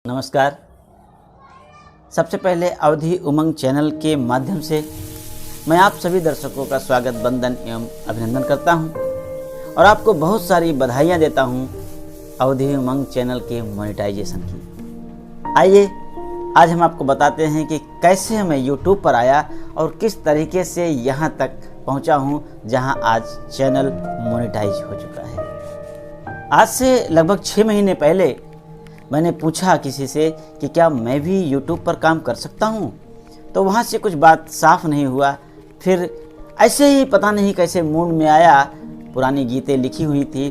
नमस्कार। सबसे पहले अवधि उमंग चैनल के माध्यम से मैं आप सभी दर्शकों का स्वागत, वंदन एवं अभिनंदन करता हूं और आपको बहुत सारी बधाइयां देता हूं अवधि उमंग चैनल के मोनेटाइजेशन की। आइए आज हम आपको बताते हैं कि कैसे मैं यूट्यूब पर आया और किस तरीके से यहां तक पहुंचा हूं जहां आज चैनल मोनेटाइज हो चुका है। आज से लगभग 6 महीने पहले मैंने पूछा किसी से कि क्या मैं भी YouTube पर काम कर सकता हूँ, तो वहाँ से कुछ बात साफ नहीं हुआ। फिर ऐसे ही पता नहीं कैसे मूड में आया, पुरानी गीतें लिखी हुई थी,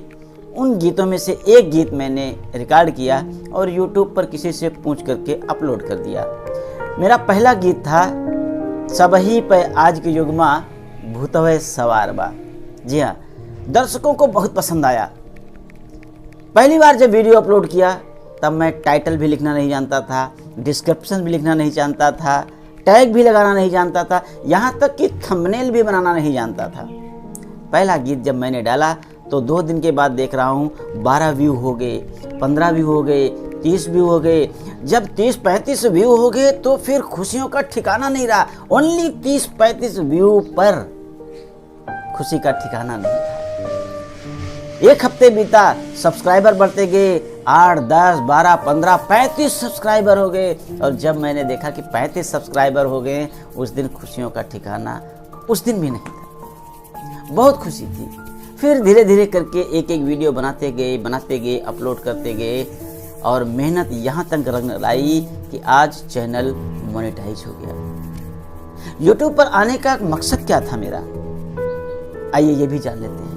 उन गीतों में से एक गीत मैंने रिकॉर्ड किया और YouTube पर किसी से पूछ करके अपलोड कर दिया। मेरा पहला गीत था सबही पे आज के युग में भूतवे सवार बा। जी हाँ, दर्शकों को बहुत पसंद आया। पहली बार जब वीडियो अपलोड किया तब मैं टाइटल भी लिखना नहीं जानता था, डिस्क्रिप्शन भी लिखना नहीं जानता था, टैग भी लगाना नहीं जानता था, यहाँ तक कि थंबनेल भी बनाना नहीं जानता था। पहला गीत जब मैंने डाला तो 2 दिन के बाद देख रहा हूँ 12 व्यू हो गए, 15 व्यू हो गए, 30 व्यू हो गए। जब 30-35 व्यू हो गए तो फिर खुशियों का ठिकाना नहीं रहा। ओनली 30-35 व्यू पर खुशी का ठिकाना नहीं रहा। एक हफ्ते बीता, सब्सक्राइबर बढ़ते गए, 8, 10, 12, 15, 35 सब्सक्राइबर हो गए। और जब मैंने देखा कि 35 सब्सक्राइबर हो गए, उस दिन खुशियों का ठिकाना उस दिन भी नहीं था। बहुत खुशी थी। फिर धीरे धीरे करके एक एक वीडियो बनाते गए, अपलोड करते गए और मेहनत यहाँ तक रंग लाई कि आज चैनल मोनेटाइज हो गया। यूट्यूब पर आने का मकसद क्या था मेरा, आइए ये भी जान लेते हैं।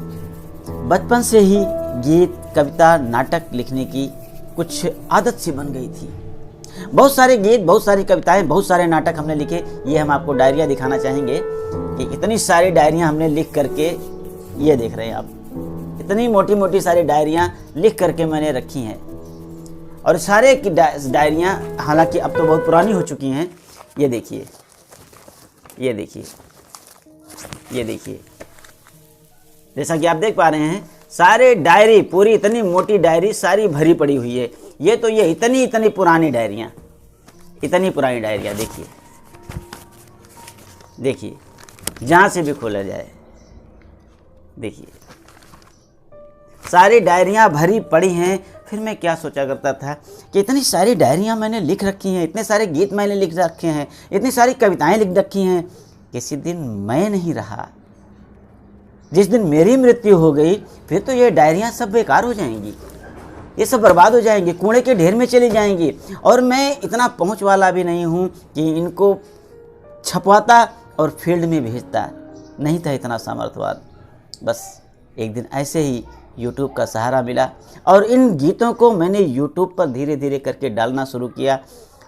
बचपन से ही गीत, कविता, नाटक लिखने की कुछ आदत सी बन गई थी। बहुत सारे गीत, बहुत सारी कविताएं, बहुत सारे नाटक हमने लिखे। ये हम आपको डायरिया दिखाना चाहेंगे कि इतनी सारी डायरियां हमने लिख करके, ये देख रहे हैं आप, इतनी मोटी मोटी सारी डायरियां लिख करके मैंने रखी हैं। और सारे की डायरियां हालांकि अब तो बहुत पुरानी हो चुकी हैं। ये देखिए, ये देखिए, ये देखिए, जैसा कि आप देख पा रहे हैं, सारे डायरी, पूरी इतनी मोटी डायरी सारी भरी पड़ी हुई है। ये इतनी पुरानी डायरियाँ, इतनी पुरानी डायरियाँ देखिए, देखिए, जहाँ से भी खोला जाए, देखिए सारी डायरियाँ भरी पड़ी हैं। फिर मैं क्या सोचा करता था कि इतनी सारी डायरियाँ मैंने लिख रखी हैं, इतने सारे गीत मैंने लिख रखे हैं, इतनी सारी कविताएं लिख रखी हैं। किसी दिन मैं नहीं रहा, जिस दिन मेरी मृत्यु हो गई, फिर तो ये डायरियाँ सब बेकार हो जाएंगी, ये सब बर्बाद हो जाएंगी, कूड़े के ढेर में चली जाएंगी। और मैं इतना पहुँच वाला भी नहीं हूँ कि इनको छपवाता और फील्ड में भेजता, नहीं था इतना सामर्थ्यवान। बस एक दिन ऐसे ही यूट्यूब का सहारा मिला और इन गीतों को मैंने यूट्यूब पर धीरे धीरे करके डालना शुरू किया,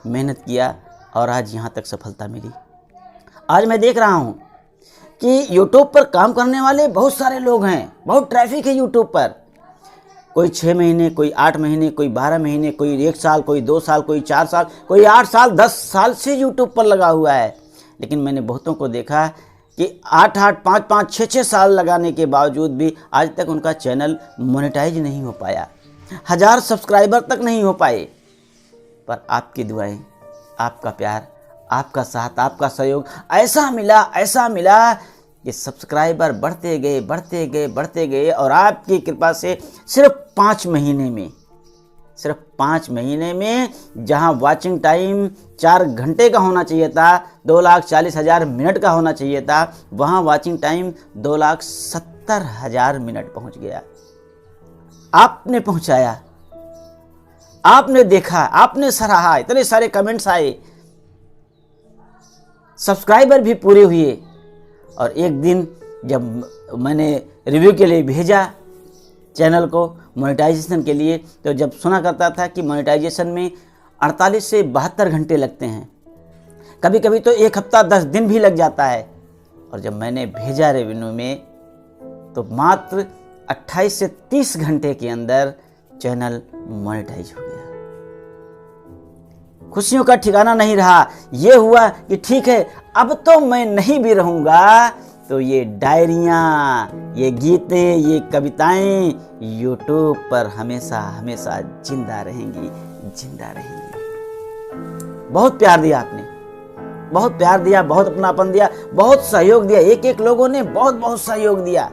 मेहनत किया और आज यहाँ तक सफलता मिली। आज मैं देख रहा हूँ कि यूट्यूब पर काम करने वाले बहुत सारे लोग हैं, बहुत ट्रैफिक है यूट्यूब पर। कोई 6 महीने, कोई 8 महीने, कोई 12 महीने, कोई 1 साल, कोई 2 साल, कोई 4 साल, कोई 8 साल, 10 साल से यूट्यूब पर लगा हुआ है। लेकिन मैंने बहुतों को देखा कि 8-8, 5-5, 6-6 साल लगाने के बावजूद भी आज तक उनका चैनल मोनेटाइज नहीं हो पाया, 1000 सब्सक्राइबर तक नहीं हो पाए। पर आपकी दुआएं, आपका प्यार, आपका साथ, आपका सहयोग ऐसा मिला कि सब्सक्राइबर बढ़ते गए और आपकी कृपा से सिर्फ 5 महीने में जहां वाचिंग टाइम 4 घंटे का होना चाहिए था, 2,40,000 मिनट का होना चाहिए था, वहां वाचिंग टाइम 2,70,000 मिनट पहुंच गया। आपने पहुंचाया, आपने देखा, आपने सराहा, इतने सारे कमेंट्स आए, सब्सक्राइबर भी पूरे हुए। और एक दिन जब मैंने रिव्यू के लिए भेजा चैनल को मोनेटाइजेशन के लिए, तो जब सुना करता था कि मोनेटाइजेशन में 48 से 72 घंटे लगते हैं, कभी कभी तो 1 हफ्ता 10 दिन भी लग जाता है। और जब मैंने भेजा रिव्यू में तो मात्र 28 से 30 घंटे के अंदर चैनल मोनेटाइज हो गया। खुशियों का ठिकाना नहीं रहा। ये हुआ कि ठीक है, अब तो मैं नहीं भी रहूँगा तो ये डायरियाँ, ये गीतें, ये कविताएं यूट्यूब पर हमेशा हमेशा जिंदा रहेंगी। बहुत प्यार दिया आपने, बहुत प्यार दिया, बहुत अपनापन दिया, बहुत सहयोग दिया। एक एक लोगों ने बहुत बहुत सहयोग दिया।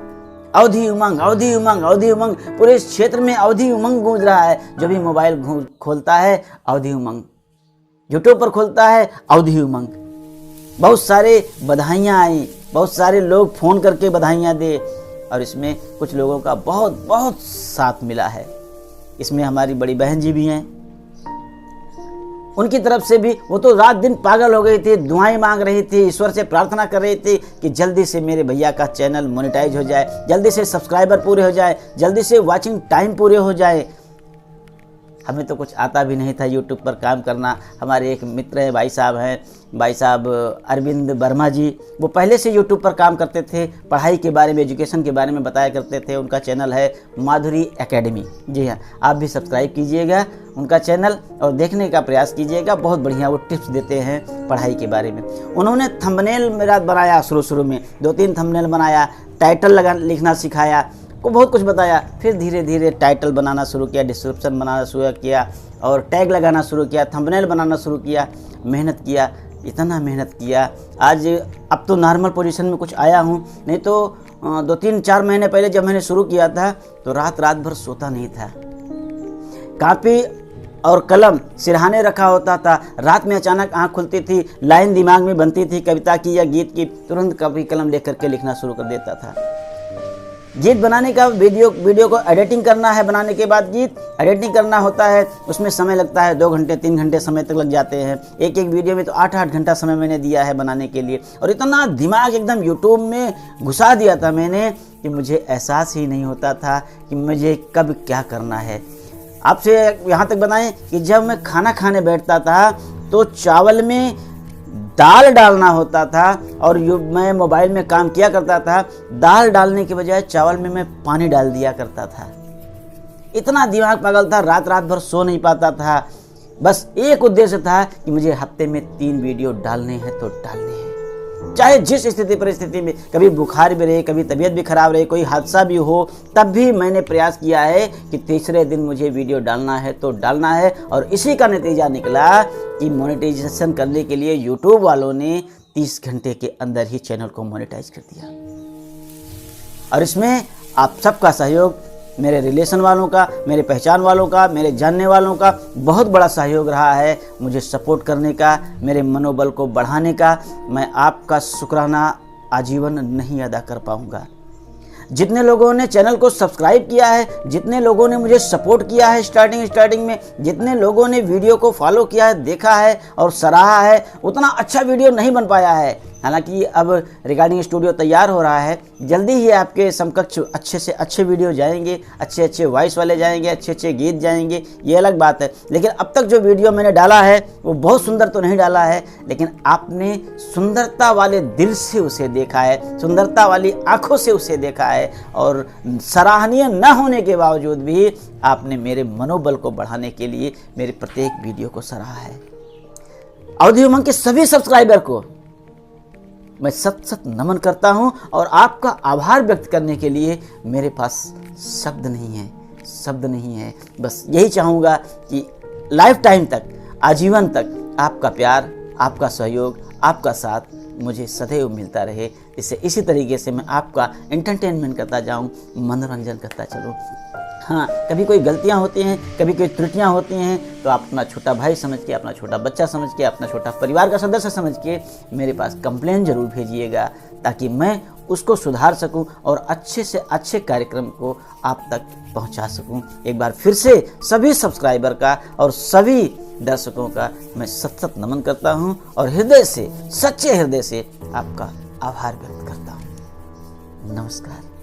अवधि उमंग, अवधि उमंग, अवधि उमंग, पूरे इस क्षेत्र में अवधि उमंग गूंज रहा है। जो भी मोबाइल खोलता है अवधि उमंग, यूट्यूब पर खोलता है अवधि उमंग। बहुत सारे बधाइयाँ आई, बहुत सारे लोग फ़ोन करके बधाइयाँ दे, और इसमें कुछ लोगों का बहुत बहुत साथ मिला है। इसमें हमारी बड़ी बहन जी भी हैं, उनकी तरफ से भी। वो तो रात दिन पागल हो गई थी, दुआएं मांग रही थी, ईश्वर से प्रार्थना कर रही थी कि जल्दी से मेरे भैया का चैनल मोनेटाइज हो जाए, जल्दी से सब्सक्राइबर पूरे हो जाए, जल्दी से वॉचिंग टाइम पूरे हो जाए। हमें तो कुछ आता भी नहीं था यूट्यूब पर काम करना। हमारे एक मित्र हैं, भाई साहब अरविंद वर्मा जी, वो पहले से यूट्यूब पर काम करते थे, पढ़ाई के बारे में, एजुकेशन के बारे में बताया करते थे। उनका चैनल है माधुरी एकेडमी। जी हाँ, आप भी सब्सक्राइब कीजिएगा उनका चैनल और देखने का प्रयास कीजिएगा। बहुत बढ़िया वो टिप्स देते हैं पढ़ाई के बारे में। उन्होंने थंबनेल मेरा बनाया, शुरू में 2-3 थंबनेल बनाया, टाइटल लिखना सिखाया, को बहुत कुछ बताया। फिर धीरे धीरे टाइटल बनाना शुरू किया, डिस्क्रिप्शन बनाना शुरू किया, और टैग लगाना शुरू किया, थंबनेल बनाना शुरू किया। मेहनत किया, इतना मेहनत किया। आज अब तो नॉर्मल पोजीशन में कुछ आया हूँ, नहीं तो 2-3-4 महीने पहले जब मैंने शुरू किया था तो रात भर सोता नहीं था। कापी और कलम सिरहाने रखा होता था। रात में अचानक आँख खुलती थी, लाइन दिमाग में बनती थी कविता की या गीत की, तुरंत कापी कलम लेकर के लिखना शुरू कर देता था। गीत बनाने का, वीडियो को एडिटिंग करना है, बनाने के बाद गीत एडिटिंग करना होता है, उसमें समय लगता है 2 घंटे 3 घंटे समय तक लग जाते हैं। एक वीडियो में तो 8-8 घंटा समय मैंने दिया है बनाने के लिए, और इतना दिमाग एकदम यूट्यूब में घुसा दिया था मैंने कि मुझे एहसास ही नहीं होता था कि मुझे कब क्या करना है। आपसे यहाँ तक बताएं कि जब मैं खाना खाने बैठता था तो चावल में दाल डालना होता था, और मैं मोबाइल में काम किया करता था। दाल डालने के बजाय चावल में मैं पानी डाल दिया करता था। इतना दिमाग पागल था, रात भर सो नहीं पाता था। बस एक उद्देश्य था कि मुझे हफ्ते में 3 वीडियो डालने हैं तो डालने हैं, चाहे जिस स्थिति परिस्थिति में, कभी बुखार भी रहे, कभी तबीयत भी खराब रहे, कोई हादसा भी हो, तब भी मैंने प्रयास किया है कि तीसरे दिन मुझे वीडियो डालना है तो डालना है। और इसी का नतीजा निकला कि मोनेटाइजेशन करने के लिए यूट्यूब वालों ने 30 घंटे के अंदर ही चैनल को मोनेटाइज कर दिया। और इसमें आप सबका सहयोग, मेरे रिलेशन वालों का, मेरे पहचान वालों का, मेरे जानने वालों का बहुत बड़ा सहयोग रहा है मुझे सपोर्ट करने का, मेरे मनोबल को बढ़ाने का। मैं आपका शुक्राना आजीवन नहीं अदा कर पाऊंगा। जितने लोगों ने चैनल को सब्सक्राइब किया है, जितने लोगों ने मुझे सपोर्ट किया है स्टार्टिंग में, जितने लोगों ने वीडियो को फॉलो किया है, देखा है और सराहा है, उतना अच्छा वीडियो नहीं बन पाया है। हालांकि अब रिकॉर्डिंग स्टूडियो तैयार हो रहा है, जल्दी ही आपके समकक्ष अच्छे से अच्छे वीडियो जाएंगे, अच्छे वॉइस वाले जाएंगे, अच्छे गीत जाएंगे, ये अलग बात है। लेकिन अब तक जो वीडियो मैंने डाला है वो बहुत सुंदर तो नहीं डाला है, लेकिन आपने सुंदरता वाले दिल से उसे देखा है, सुंदरता वाली आंखों से उसे देखा है, और सराहनीय न होने के बावजूद भी आपने मेरे मनोबल को बढ़ाने के लिए मेरे प्रत्येक वीडियो को सराहा है। अवधि उमंग के सभी सब्सक्राइबर को मैं सत नमन करता हूं, और आपका आभार व्यक्त करने के लिए मेरे पास शब्द नहीं है। बस यही चाहूँगा कि लाइफ टाइम तक, आजीवन तक आपका प्यार, आपका सहयोग, आपका साथ मुझे सदैव मिलता रहे। इसी तरीके से मैं आपका एंटरटेनमेंट करता जाऊँ, मनोरंजन करता चलूँ। हाँ, कभी कोई गलतियाँ होती हैं, कभी कोई त्रुटियाँ होती हैं, तो आप अपना छोटा भाई समझ के, अपना छोटा बच्चा समझ के, अपना छोटा परिवार का सदस्य समझ के मेरे पास कंप्लेन जरूर भेजिएगा, ताकि मैं उसको सुधार सकूं और अच्छे से अच्छे कार्यक्रम को आप तक पहुंचा सकूं। एक बार फिर से सभी सब्सक्राइबर का और सभी दर्शकों का मैं सत नमन करता हूं, और हृदय से, सच्चे हृदय से आपका आभार व्यक्त करता हूं। नमस्कार।